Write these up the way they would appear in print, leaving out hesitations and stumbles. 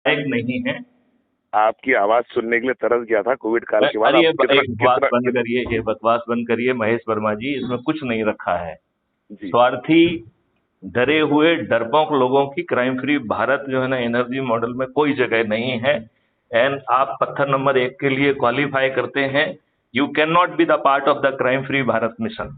लायक नहीं है। आपकी आवाज सुनने के लिए तरस गया था कोविड काल के बाद। अरे ये बकवास बंद करिए, ये बकवास बंद करिए महेश वर्मा जी, इसमें कुछ नहीं रखा है। स्वार्थी, डरे हुए, डरपोक लोगों की क्राइम फ्री भारत जो है ना एनर्जी मॉडल में कोई जगह नहीं है। एंड आप पत्थर नंबर 1 के लिए क्वालिफाई करते हैं। You can not be the part of the crime free Bharat mission.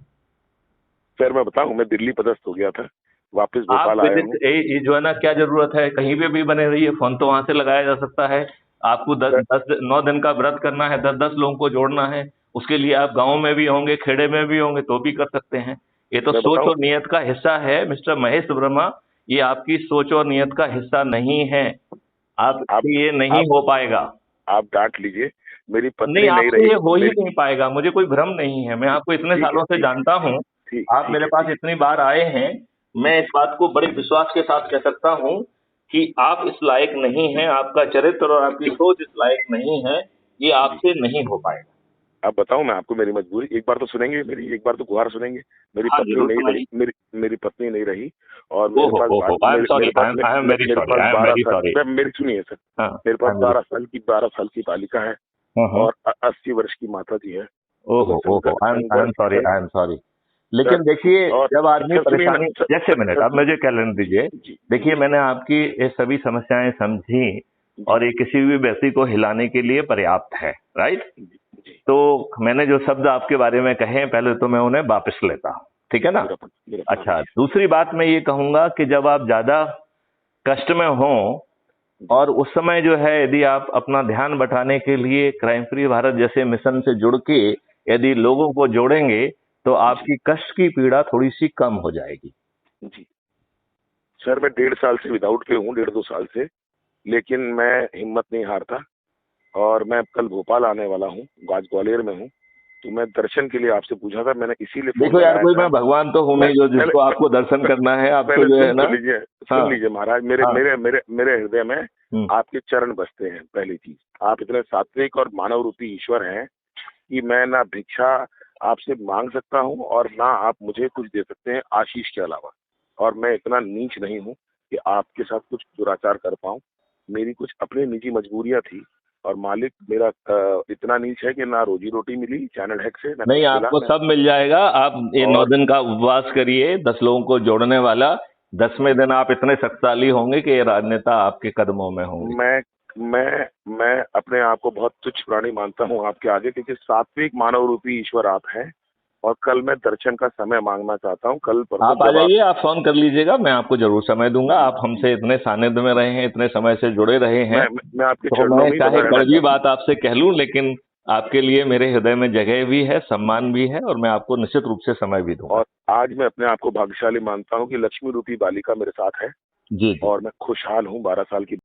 Sir मैं बताऊं, मैं दिल्ली पदस्थ हो गया था, वापस भोपाल आया हूं। ये जो है ना, क्या जरूरत है, कहीं पे भी बने रहिए, फोन तो वहां से लगाया जा सकता है। आपको 9 दिन का व्रत करना है, 10-10 लोगों को जोड़ना है, उसके लिए आप गांव में भी होंगे, खेड़े में भी होंगे, तो भी कर सकते हैं। ये तो सोच और नियत का हिस्सा है मिस्टर महेश वर्मा। ये आपकी सोच और नियत का हिस्सा नहीं है। आप ये नहीं हो पाएगा। आप डांट लीजिए, मेरी पत्नी नहीं रही, ये हो ही नहीं पाएगा। मुझे कोई भ्रम नहीं है, मैं आपको इतने सालों से जानता हूँ, आप मेरे पास इतनी बार आए हैं। मैं इस बात को बड़े विश्वास के साथ कह सकता हूँ कि आप इस लायक नहीं हैं, आपका चरित्र और आपकी सोच इस लायक नहीं है, ये आपसे नहीं हो पाएगा। अब बताऊं मैं आपको मेरी मजबूरी, एक बार तो सुनेंगे मेरी, एक बार तो गुहार सुनेंगे। मेरी पत्नी नहीं रही, मेरी पत्नी नहीं रही और मेरे पास मेरी सुनिए सर, मेरे पास 12 साल की बालिका है और 80 वर्ष की माता जी है। I am sorry. लेकिन देखिए, जब आदमी परेशानी, जैसे मिनट आप मुझे कह लेने दीजिए। देखिए, मैंने आपकी ये सभी समस्याएं समझी और ये किसी भी व्यक्ति को हिलाने के लिए पर्याप्त है, राइट? तो मैंने जो शब्द आपके बारे में कहे, पहले तो मैं उन्हें वापस लेता हूँ, ठीक है ना? अच्छा, दूसरी बात मैं ये कहूंगा कि जब आप ज्यादा कष्ट में हो और उस समय जो है, यदि आप अपना ध्यान बटाने के लिए क्राइम फ्री भारत जैसे मिशन से जुड़ के यदि लोगों को जोड़ेंगे तो आपकी कष्ट की पीड़ा थोड़ी सी कम हो जाएगी। जी सर, मैं 1.5 साल से विदाउट पे हूँ, 1.5-2 साल से, लेकिन मैं हिम्मत नहीं हारता और मैं कल भोपाल आने वाला हूँ, आज ग्वालियर में हूँ, तो मैं दर्शन के लिए आपसे पूछा था, मैंने इसीलिए देखो यार, कोई मैं भगवान तो हूँ नहीं जो जिसको आपको दर्शन करना है। आपको जो है ना, सुन लीजिए महाराज, मेरे हृदय में आपके चरण बसते हैं। पहली चीज, आप इतने सात्विक और मानव रूपी ईश्वर हैं कि मैं ना भिक्षा आपसे मांग सकता हूँ और ना आप मुझे कुछ दे सकते हैं आशीष के अलावा, और मैं इतना नीच नहीं हूँ कि आपके साथ कुछ दुराचार कर पाऊं। मेरी कुछ अपनी निजी मजबूरियां थी और मालिक मेरा इतना नीच है कि ना रोजी रोटी मिली चैनल हैक से, नहीं आपको सब मिल जाएगा। आप ये 9 दिन का उपवास करिए, 10 लोगों को जोड़ने वाला, 10वें दिन आप इतने शक्तिशाली होंगे कि ये राजनेता आपके कदमों में होंगे। मैं अपने आप को बहुत तुच्छ प्राणी मानता हूँ आपके आगे, क्योंकि सात्विक मानव रूपी ईश्वर आप हैं और कल मैं दर्शन का समय मांगना चाहता हूँ। कल आप आ जाइए, आप फोन कर लीजिएगा, मैं आपको जरूर समय दूंगा। आप हमसे इतने सानिध्य में रहे हैं, इतने समय से जुड़े रहे हैं, मैं आपके चरणों में चाहे कड़वी बात आपसे कह लूं, लेकिन आपके लिए मेरे हृदय में जगह भी है, सम्मान भी है और मैं आपको निश्चित रूप से समय भी दूंगा। और आज मैं अपने आप को भाग्यशाली मानता हूँ कि लक्ष्मी रूपी बालिका मेरे साथ है जी, और मैं खुशहाल हूँ। 12 साल की